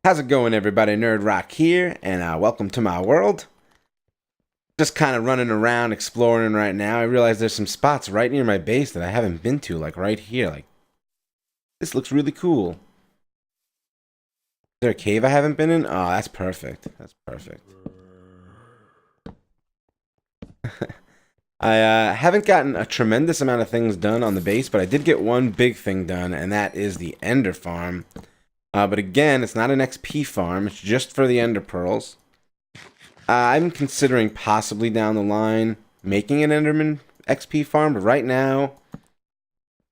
How's it going, everybody? Nerdroc here, and welcome to my world. Just kind of running around, exploring right now. I realize there's some spots right near my base that I haven't been to, like right here. Like, this looks really cool. Is there a cave I haven't been in? Oh, that's perfect. That's perfect. I haven't gotten a tremendous amount of things done on the base, but I did get one big thing done, and that is the Ender Farm. But again, it's not an XP farm. It's just for the Ender Pearls. I'm considering possibly down the line making an Enderman XP farm, but right now,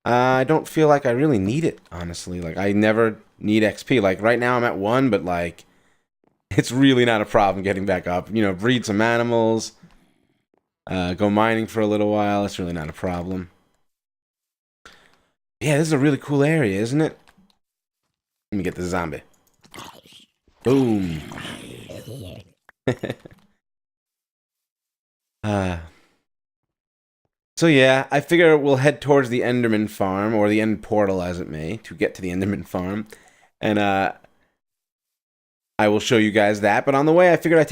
I don't feel like I really need it, honestly. Like, I never need XP. Like, right now I'm at 1, but, like, it's really not a problem getting back up. You know, breed some animals, go mining for a little while. It's really not a problem. Yeah, this is a really cool area, isn't it? Let me get the zombie. Boom. So yeah, I figure we'll head towards the Enderman farm, or the End Portal as it may, to get to the Enderman farm. And I will show you guys that. But on the way, I figured I'd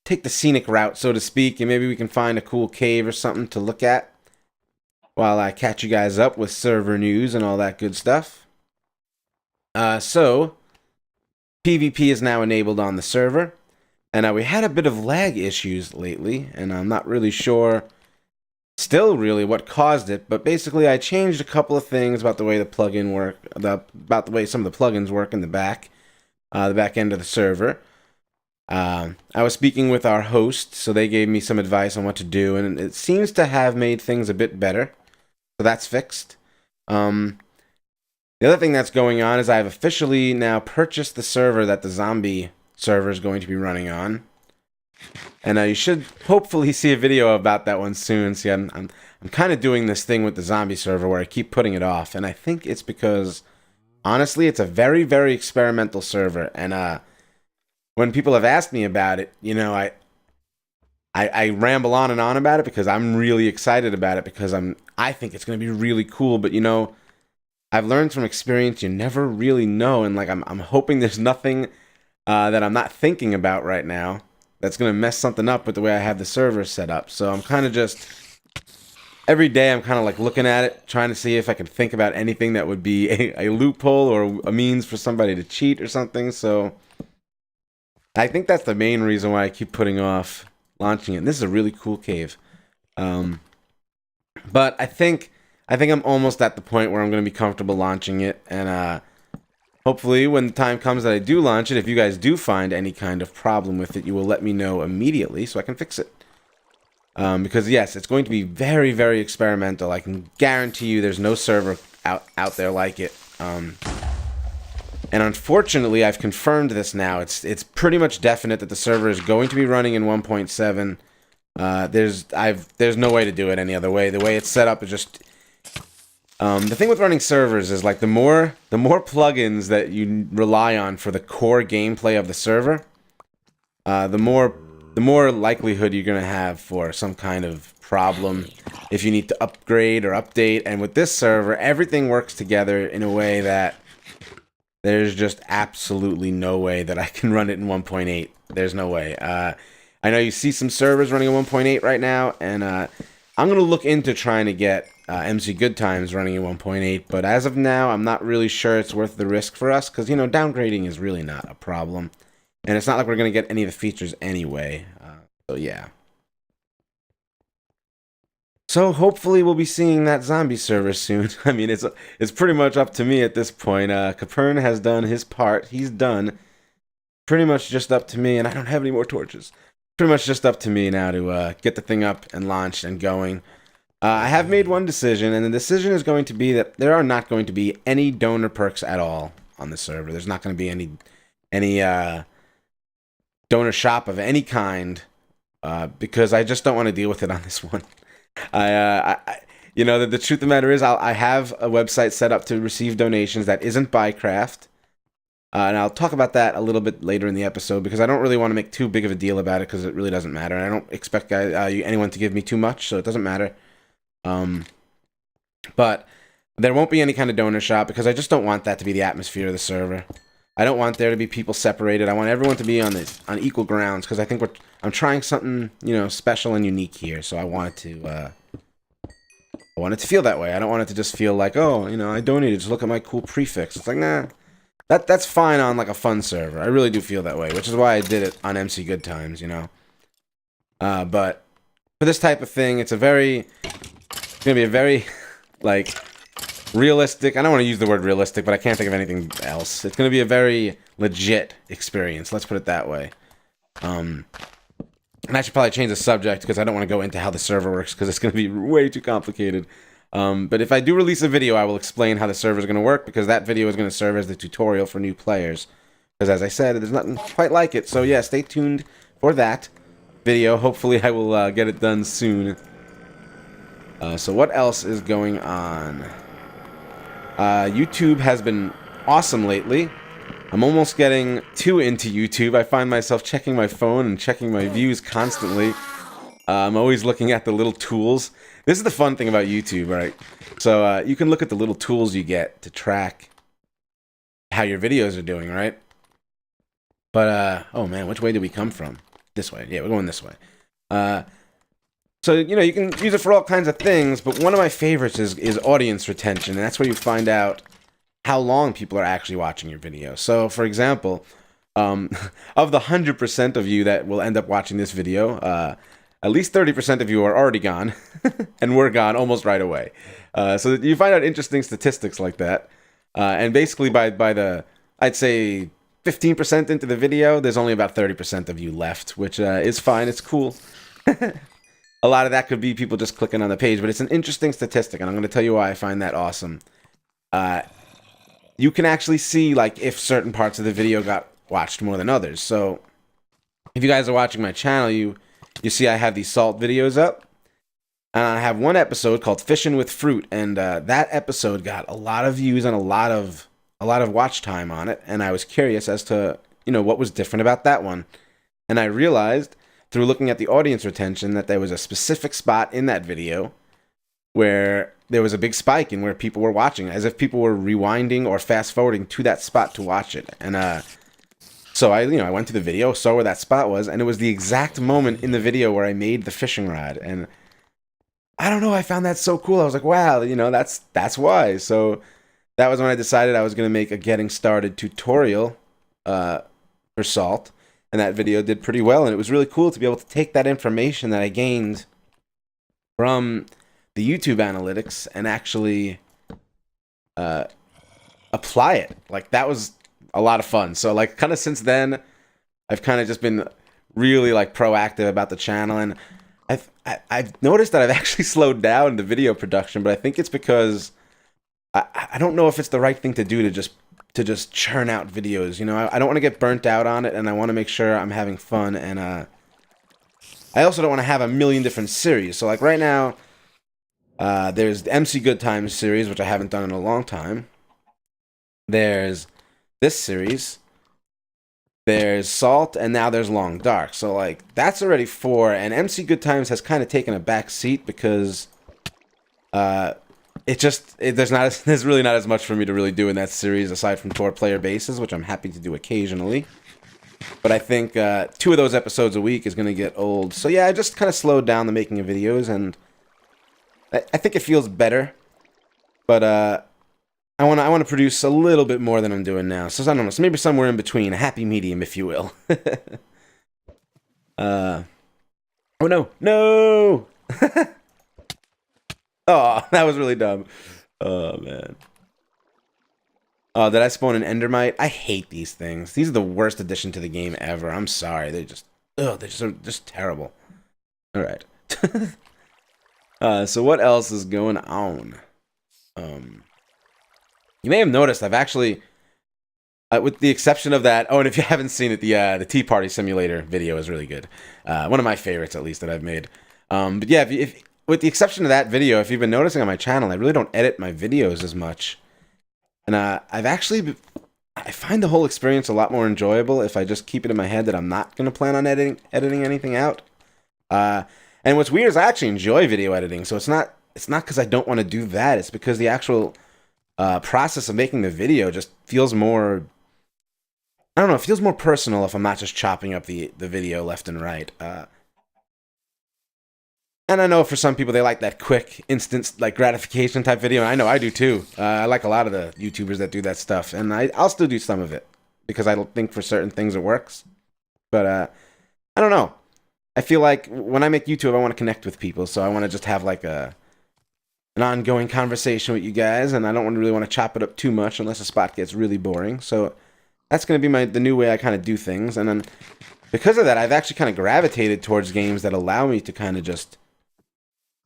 take the scenic route, so to speak, and maybe we can find a cool cave or something to look at while I catch you guys up with server news and all that good stuff. So, PvP is now enabled on the server, and we had a bit of lag issues lately, and I'm not really sure still really what caused it, but basically I changed a couple of things about the way the plugin about the way some of the plugins work in the back end of the server. I was speaking with our host, so they gave me some advice on what to do, and it seems to have made things a bit better, so that's fixed. The other thing that's going on is I've officially now purchased the server that the zombie server is going to be running on. And you should hopefully see a video about that one soon. See, I'm kind of doing this thing with the zombie server where I keep putting it off. And I think it's because, honestly, it's a very, very experimental server. And when people have asked me about it, you know, I ramble on and on about it because I'm really excited about it because I think it's going to be really cool. But, you know, I've learned from experience you never really know, and like I'm hoping there's nothing that I'm not thinking about right now that's gonna mess something up with the way I have the server set up. So I'm kind of just every day I'm kind of like looking at it, trying to see if I can think about anything that would be a loophole or a means for somebody to cheat or something. So I think that's the main reason why I keep putting off launching it. And this is a really cool cave, but I think I'm almost at the point where I'm going to be comfortable launching it, and hopefully when the time comes that I do launch it, if you guys do find any kind of problem with it, you will let me know immediately so I can fix it. Because yes, it's going to be very, very experimental. I can guarantee you there's no server out there like it. And unfortunately, I've confirmed this now. It's pretty much definite that the server is going to be running in 1.7. There's no way to do it any other way. The way it's set up is just... the thing with running servers is like the more plugins that you rely on for the core gameplay of the server, the more likelihood you're gonna have for some kind of problem if you need to upgrade or update. And with this server, everything works together in a way that there's just absolutely no way that I can run it in 1.8. There's no way. I know you see some servers running in 1.8 right now, and I'm gonna look into trying to get MC Good Times running in 1.8, but as of now, I'm not really sure it's worth the risk for us, because, you know, downgrading is really not a problem, and it's not like we're going to get any of the features anyway, so yeah. So hopefully we'll be seeing that zombie server soon. I mean, it's pretty much up to me at this point. Capern has done his part. He's done. Pretty much just up to me, and I don't have any more torches. Pretty much just up to me now to get the thing up and launched and going. I have made one decision, and the decision is going to be that there are not going to be any donor perks at all on the server. There's not going to be any donor shop of any kind, because I just don't want to deal with it on this one. You know, the truth of the matter is, I have a website set up to receive donations that isn't Buycraft, and I'll talk about that a little bit later in the episode, because I don't really want to make too big of a deal about it, because it really doesn't matter, and I don't expect anyone to give me too much, so it doesn't matter. But there won't be any kind of donor shop because I just don't want that to be the atmosphere of the server. I don't want there to be people separated. I want everyone to be on equal grounds, because I think I'm trying something, you know, special and unique here. So I want it to feel that way. I don't want it to just feel like, oh, you know, I donated, just look at my cool prefix. It's like, nah, that's fine on like a fun server. I really do feel that way, which is why I did it on MC Good Times, you know. But for this type of thing, it's gonna be a very like realistic. I don't want to use the word realistic, but I can't think of anything else. It's gonna be a very legit experience. Let's put it that way. And I should probably change the subject, because I don't want to go into how the server works, because it's going to be way too complicated. But if I do release a video, I will explain how the server is going to work, because that video is going to serve as the tutorial for new players. Because as I said, there's nothing quite like it. So yeah, stay tuned for that video. Hopefully I will get it done soon. So what else is going on? YouTube has been awesome lately. I'm almost getting too into YouTube. I find myself checking my phone and checking my views constantly. I'm always looking at the little tools. This is the fun thing about YouTube, right? So you can look at the little tools you get to track how your videos are doing, right? But, oh man, which way did we come from? This way. Yeah, we're going this way. So, you know, you can use it for all kinds of things, but one of my favorites is audience retention, and that's where you find out how long people are actually watching your video. So, for example, of the 100% of you that will end up watching this video, at least 30% of you are already gone, and we're gone almost right away. So you find out interesting statistics like that. And basically by the, I'd say 15% into the video, there's only about 30% of you left, which is fine. It's cool. A lot of that could be people just clicking on the page, but it's an interesting statistic, and I'm going to tell you why I find that awesome. You can actually see, like, if certain parts of the video got watched more than others. So, if you guys are watching my channel, you see I have these salt videos up. And I have one episode called Fishing with Fruit, and that episode got a lot of views and a lot of watch time on it. And I was curious as to, you know, what was different about that one. And I realized, through looking at the audience retention, that there was a specific spot in that video where there was a big spike in where people were watching, as if people were rewinding or fast forwarding to that spot to watch it. And so I went to the video, saw where that spot was, and it was the exact moment in the video where I made the fishing rod. And I don't know, I found that so cool. I was like, wow, you know, that's why. So that was when I decided I was going to make a getting started tutorial for salt. And that video did pretty well, and it was really cool to be able to take that information that I gained from the YouTube analytics and actually apply it. Like, that was a lot of fun. So, like, kind of since then, I've kind of just been really, like, proactive about the channel, and I've noticed that I've actually slowed down the video production, but I think it's because I don't know if it's the right thing to do to just churn out videos. You know, I don't want to get burnt out on it, and I want to make sure I'm having fun, and I also don't want to have a million different series. So, like, right now, there's the MC Good Times series, which I haven't done in a long time. There's this series. There's Salt, and now there's Long Dark. So, like, that's already 4, and MC Good Times has kind of taken a back seat because there's really not as much for me to really do in that series aside from 4-player bases, which I'm happy to do occasionally. But I think 2 of those episodes a week is going to get old. So yeah, I just kind of slowed down the making of videos, and I think it feels better. But I want to produce a little bit more than I'm doing now. So I don't know, so maybe somewhere in between, a happy medium, if you will. Oh no! Oh, that was really dumb. Oh, man. Oh, did I spawn an Endermite? I hate these things. These are the worst addition to the game ever. I'm sorry. They're just terrible. All right. So what else is going on? You may have noticed I've actually, with the exception of that. Oh, and if you haven't seen it, the Tea Party Simulator video is really good. One of my favorites, at least, that I've made. But yeah, if with the exception of that video, if you've been noticing on my channel, I really don't edit my videos as much. And I find the whole experience a lot more enjoyable if I just keep it in my head that I'm not going to plan on editing anything out. And what's weird is I actually enjoy video editing, so it's not because I don't want to do that. It's because the actual process of making the video just feels more I don't know, it feels more personal if I'm not just chopping up the video left and right. And I know for some people they like that quick, instant, like gratification type video. And I know I do too. I like a lot of the YouTubers that do that stuff, and I'll still do some of it because I don't think for certain things it works. But I don't know. I feel like when I make YouTube, I want to connect with people, so I want to just have like an ongoing conversation with you guys, and I don't really want to chop it up too much unless a spot gets really boring. So that's going to be the new way I kind of do things, and then because of that, I've actually kind of gravitated towards games that allow me to kind of just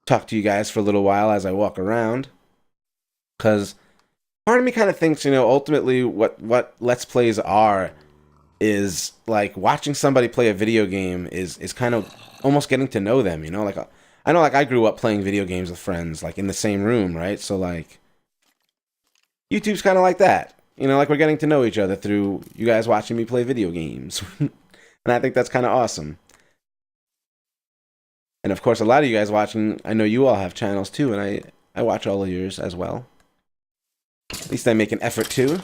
talk to you guys for a little while as I walk around. Because part of me kind of thinks, ultimately what Let's Plays are is like watching somebody play a video game is kind of almost getting to know them, Like, I know, like, I grew up playing video games with friends, like, in the same room, right? So, like, YouTube's kind of like that. Like, we're getting to know each other through you guys watching me play video games. And I think that's kind of awesome. And of course, a lot of you guys watching, I know you all have channels too, and I watch all of yours as well. At least I make an effort to.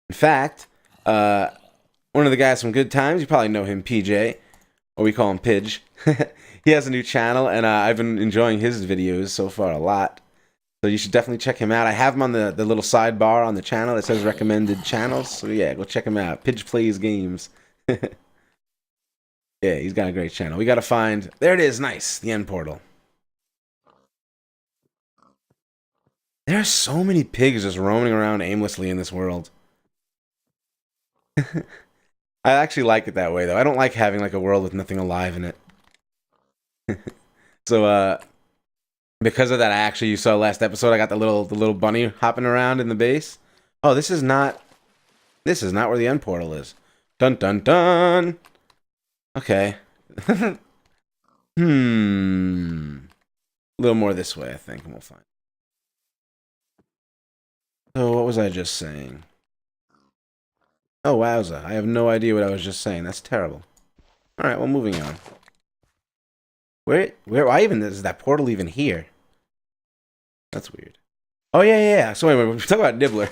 In fact, one of the guys from Good Times, you probably know him, PJ, or we call him Pidge. He has a new channel, and I've been enjoying his videos so far a lot. So you should definitely check him out. I have him on the little sidebar on the channel that says recommended channels. So yeah, go check him out. Pidge Plays Games. Yeah, he's got a great channel. We got to find... There it is. Nice. The end portal. There are so many pigs just roaming around aimlessly in this world. I actually like it that way, though. I don't like having like a world with nothing alive in it. So, because of that, you saw last episode, I got the little bunny hopping around in the base. Oh, this is not where the end portal is. Dun dun dun. Okay. A little more this way, I think, and we'll find. So, what was I just saying? Oh, wowza. I have no idea what I was just saying. That's terrible. Alright, well, moving on. Where is that portal even here? That's weird. Oh, yeah. So, anyway, we're talking about Nibbler.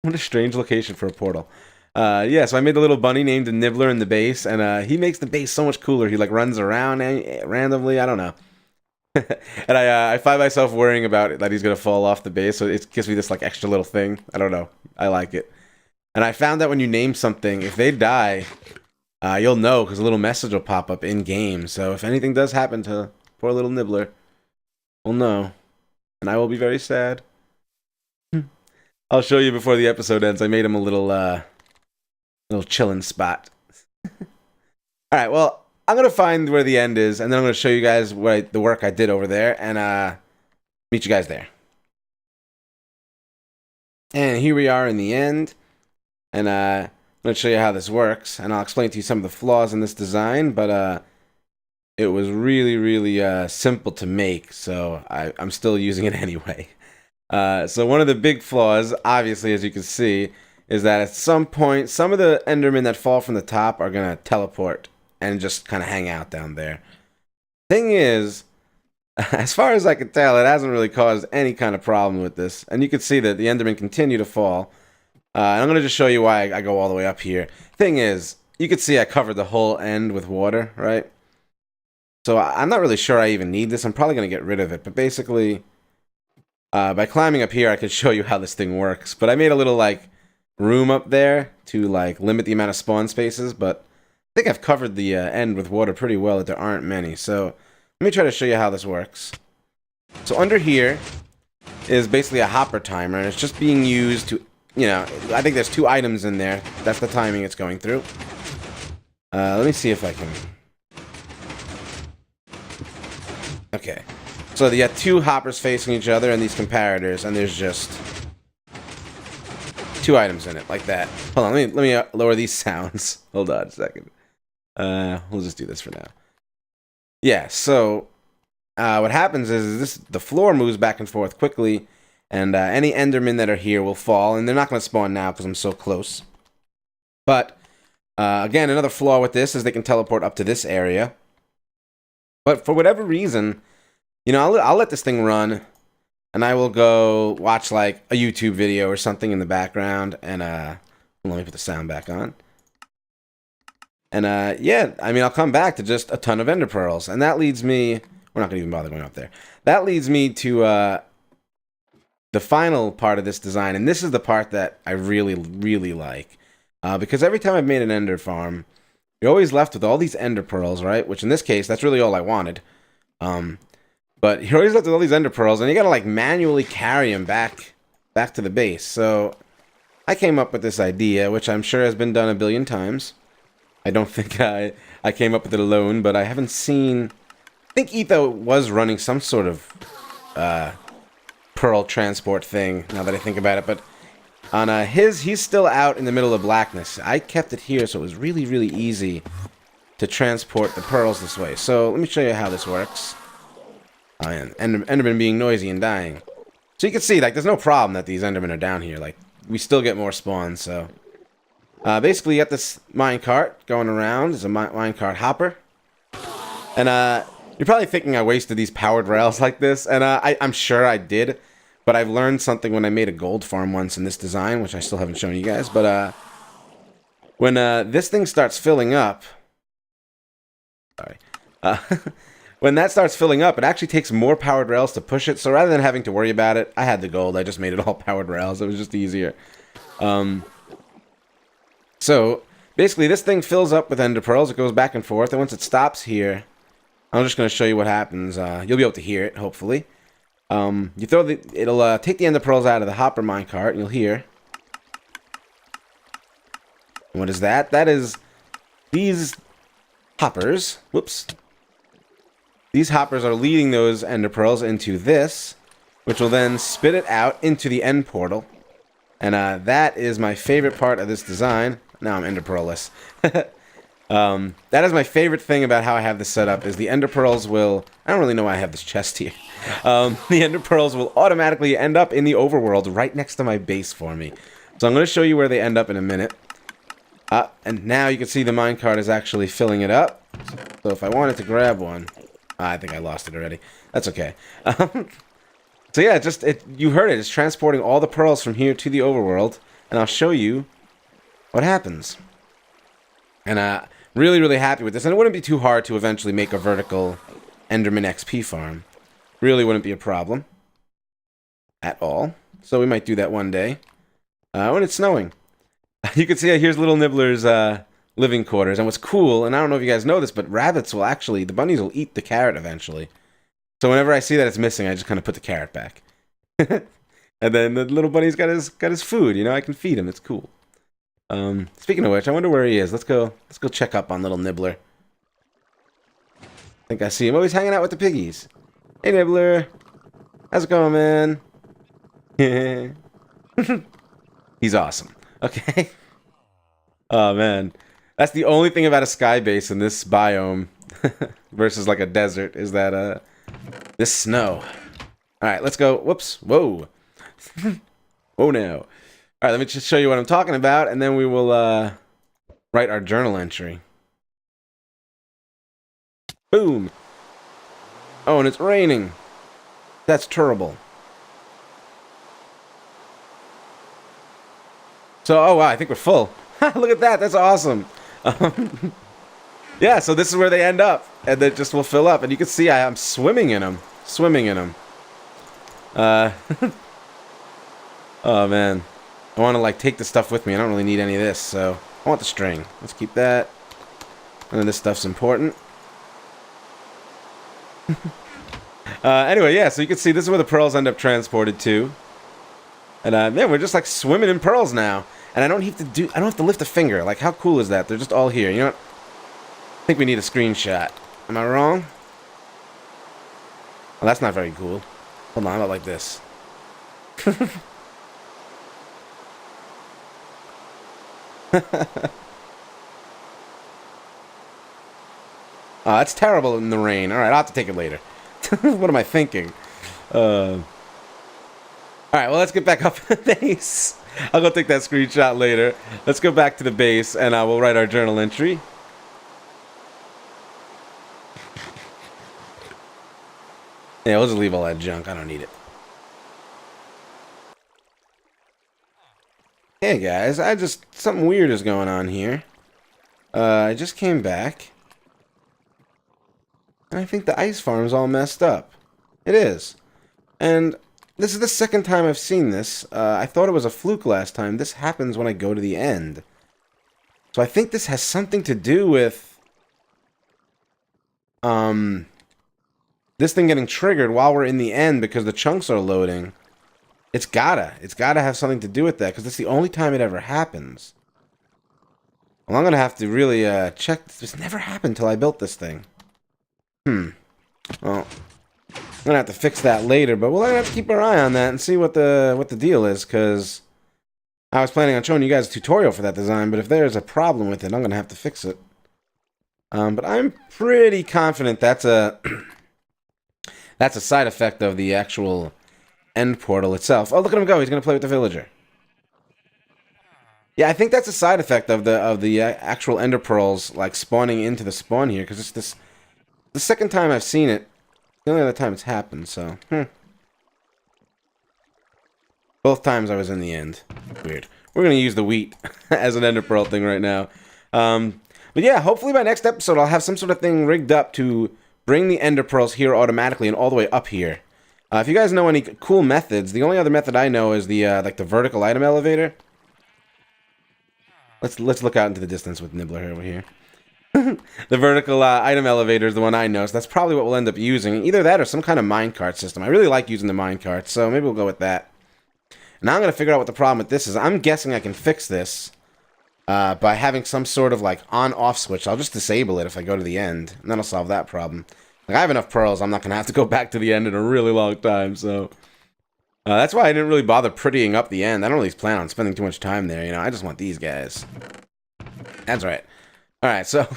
What a strange location for a portal. Yeah, so I made the little bunny named Nibbler in the base, and he makes the base so much cooler. He, like, runs around randomly. I don't know. And I find myself worrying about it, that he's going to fall off the base, so it gives me this, like, extra little thing. I don't know. I like it. And I found that when you name something, if they die, you'll know, because a little message will pop up in-game. So if anything does happen to poor little Nibbler, we'll know. And I will be very sad. I'll show you before the episode ends. I made him a little chilling spot. Alright, well, I'm going to find where the end is, and then I'm going to show you guys the work I did over there, and meet you guys there. And here we are in the end, and I'm going to show you how this works, and I'll explain to you some of the flaws in this design, but it was really, really simple to make, so I'm still using it anyway. So one of the big flaws, obviously, as you can see, is that at some point, some of the Endermen that fall from the top are going to teleport and just kind of hang out down there. Thing is, as far as I can tell, it hasn't really caused any kind of problem with this. And you can see that the Endermen continue to fall. And I'm going to just show you why I go all the way up here. Thing is, you can see I covered the whole end with water, right? So I'm not really sure I even need this. I'm probably going to get rid of it. But basically, by climbing up here, I could show you how this thing works. But I made a little, like, room up there to, like, limit the amount of spawn spaces. But I think I've covered the end with water pretty well, that there aren't many. So let me try to show you how this works. So under here is basically a hopper timer. And it's just being used to, I think there's 2 items in there. That's the timing it's going through. Let me see if I can... Okay. So you got 2 hoppers facing each other and these comparators, and there's just 2 items in it, like that. Hold on, let me lower these sounds. Hold on a second. We'll just do this for now. Yeah, so what happens is the floor moves back and forth quickly, and any Endermen that are here will fall, and they're not going to spawn now because I'm so close. But, again, another flaw with this is they can teleport up to this area. But for whatever reason, I'll let this thing run and I will go watch like a YouTube video or something in the background, and let me put the sound back on. And yeah, I mean, I'll come back to just a ton of ender pearls, and that leads me. We're not gonna even bother going up there. That leads me to the final part of this design, and this is the part that I really, really like, because every time I've made an ender farm, you're always left with all these ender pearls, right? Which in this case, that's really all I wanted. But you're always left with all these ender pearls, and you gotta like manually carry them back to the base. So I came up with this idea, which I'm sure has been done a billion times. I don't think I came up with it alone, but I haven't seen. I think Etho was running some sort of pearl transport thing. Now that I think about it, but on he's still out in the middle of blackness. I kept it here, so it was really, really easy to transport the pearls this way. So let me show you how this works. And Enderman being noisy and dying. So you can see, like, there's no problem that these Endermen are down here. Like, we still get more spawns, so. Basically, you got this minecart going around. It's a minecart hopper. And, you're probably thinking I wasted these powered rails like this. And, I'm sure I did. But I've learned something when I made a gold farm once in this design, which I still haven't shown you guys. But, when, this thing starts filling up. Sorry. When that starts filling up, it actually takes more powered rails to push it. So rather than having to worry about it, I had the gold. I just made it all powered rails. It was just easier. So basically, this thing fills up with ender pearls. It goes back and forth. And once it stops here, I'm just going to show you what happens. You'll be able to hear it, hopefully. You throw it'll take the ender pearls out of the hopper minecart, and you'll hear. What is that? That is these hoppers. Whoops. These hoppers are leading those ender pearls into this, which will then spit it out into the end portal. And that is my favorite part of this design. Now I'm ender pearl-less. That is my favorite thing about how I have this set up, is the ender pearls will. I don't really know why I have this chest here. The ender pearls will automatically end up in the overworld right next to my base for me. So I'm going to show you where they end up in a minute. And now you can see the minecart is actually filling it up. So if I wanted to grab one, I think I lost it already. That's okay. So yeah, you heard it. It's transporting all the pearls from here to the overworld, and I'll show you what happens. And really, really happy with this. And it wouldn't be too hard to eventually make a vertical Enderman XP farm. Really wouldn't be a problem at all. So we might do that one day when it's snowing. You can see here's little Nibbler's living quarters. And what's cool, and I don't know if you guys know this, but rabbits will actually, the bunnies will eat the carrot eventually. So whenever I see that it's missing, I just kind of put the carrot back. And then the little bunny's got his food, you know, I can feed him, it's cool. Speaking of which, I wonder where he is. Let's go check up on little Nibbler. I think I see him. Oh, he's hanging out with the piggies. Hey Nibbler. How's it going, man? He's awesome. Okay. Oh man. That's the only thing about a sky base in this biome versus like a desert, is that this snow. Alright, let's go. Whoops. Whoa. Oh no. Alright, let me just show you what I'm talking about, and then we will write our journal entry. Boom. Oh, and it's raining. That's terrible. So, oh wow, I think we're full. Look at that, that's awesome. Yeah, so this is where they end up, and they just will fill up, and you can see I'm swimming in them. Oh man, I want to like take the stuff with me. I don't really need any of this, so I want the string. Let's keep that. And then this stuff's important. Anyway, yeah, so you can see this is where the pearls end up transported to. And man, we're just like swimming in pearls now. And I don't have to lift a finger. Like, how cool is that? They're just all here. You know what? I think we need a screenshot. Am I wrong? Well, that's not very cool. Hold on, how about like this? Oh, that's terrible in the rain. Alright, I'll have to take it later. What am I thinking? Alright, well, let's get back up to the base. I'll go take that screenshot later. Let's go back to the base, and we'll write our journal entry. Yeah, we'll just leave all that junk. I don't need it. Hey guys, something weird is going on here. I just came back, and I think the ice farm's all messed up. It is. And this is the second time I've seen this. I thought it was a fluke last time. This happens when I go to the end. So I think this has something to do with, this thing getting triggered while we're in the end because the chunks are loading. It's gotta have something to do with that, because it's the only time it ever happens. Well, I'm gonna have to really, check. This never happened till I built this thing. Well, I'm gonna have to fix that later, but we'll have to keep our eye on that and see what the deal is, because I was planning on showing you guys a tutorial for that design, but if there's a problem with it, I'm gonna have to fix it. But I'm pretty confident that's a that's a side effect of the actual end portal itself. Oh, look at him go! He's gonna play with the villager. Yeah, I think that's a side effect of the actual ender pearls like spawning into the spawn here, because it's the second time I've seen it. The only other time it's happened, so both times I was in the end. Weird. We're gonna use the wheat as an ender pearl thing right now. But yeah, hopefully by next episode I'll have some sort of thing rigged up to bring the ender pearls here automatically and all the way up here. If you guys know any cool methods, the only other method I know is the like the vertical item elevator. Let's look out into the distance with Nibbler over here. The vertical item elevator is the one I know, so that's probably what we'll end up using. Either that or some kind of minecart system. I really like using the minecart, so maybe we'll go with that. Now I'm going to figure out what the problem with this is. I'm guessing I can fix this by having some sort of like on-off switch. I'll just disable it if I go to the end, and that'll solve that problem. Like, I have enough pearls, I'm not going to have to go back to the end in a really long time, so... that's why I didn't really bother prettying up the end. I don't really plan on spending too much time there, you know. I just want these guys. That's right. Alright, so...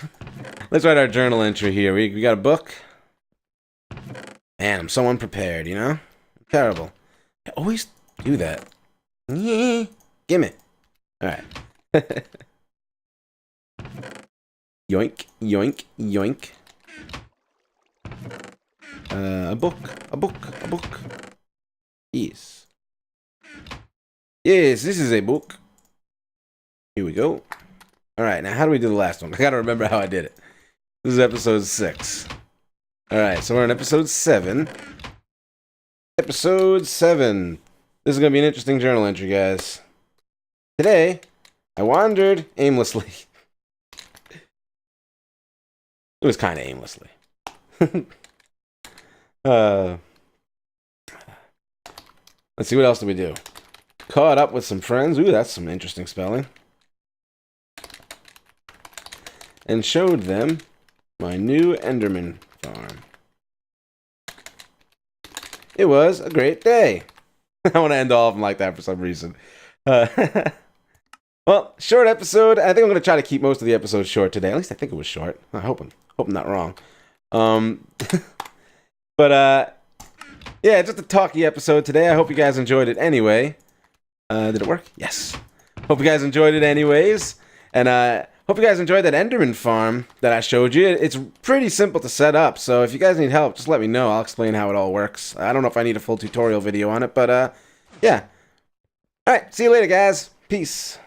let's write our journal entry here. We got a book. Man, I'm so unprepared, you know? Terrible. I always do that. Gimme. Alright. Yoink, yoink, yoink. A book. Yes. Yes, this is a book. Here we go. Alright, now how do we do the last one? I gotta remember how I did it. This is episode 6. Alright, so we're on episode 7. Episode 7. This is gonna be an interesting journal entry, guys. Today, I wandered aimlessly. It was kind of aimlessly. Let's see, what else do we do? Caught up with some friends. Ooh, that's some interesting spelling. And showed them my new Enderman farm. It was a great day. I want to end all of them like that for some reason. Well, short episode. I think I'm going to try to keep most of the episodes short today. At least I think it was short. I hope I'm not wrong. But yeah, just a talky episode today. I hope you guys enjoyed it anyway. Did it work? Yes. Hope you guys enjoyed it anyways. And hope you guys enjoyed that Enderman farm that I showed you. It's pretty simple to set up, so if you guys need help, just let me know. I'll explain how it all works. I don't know if I need a full tutorial video on it, but yeah. Alright, see you later, guys. Peace.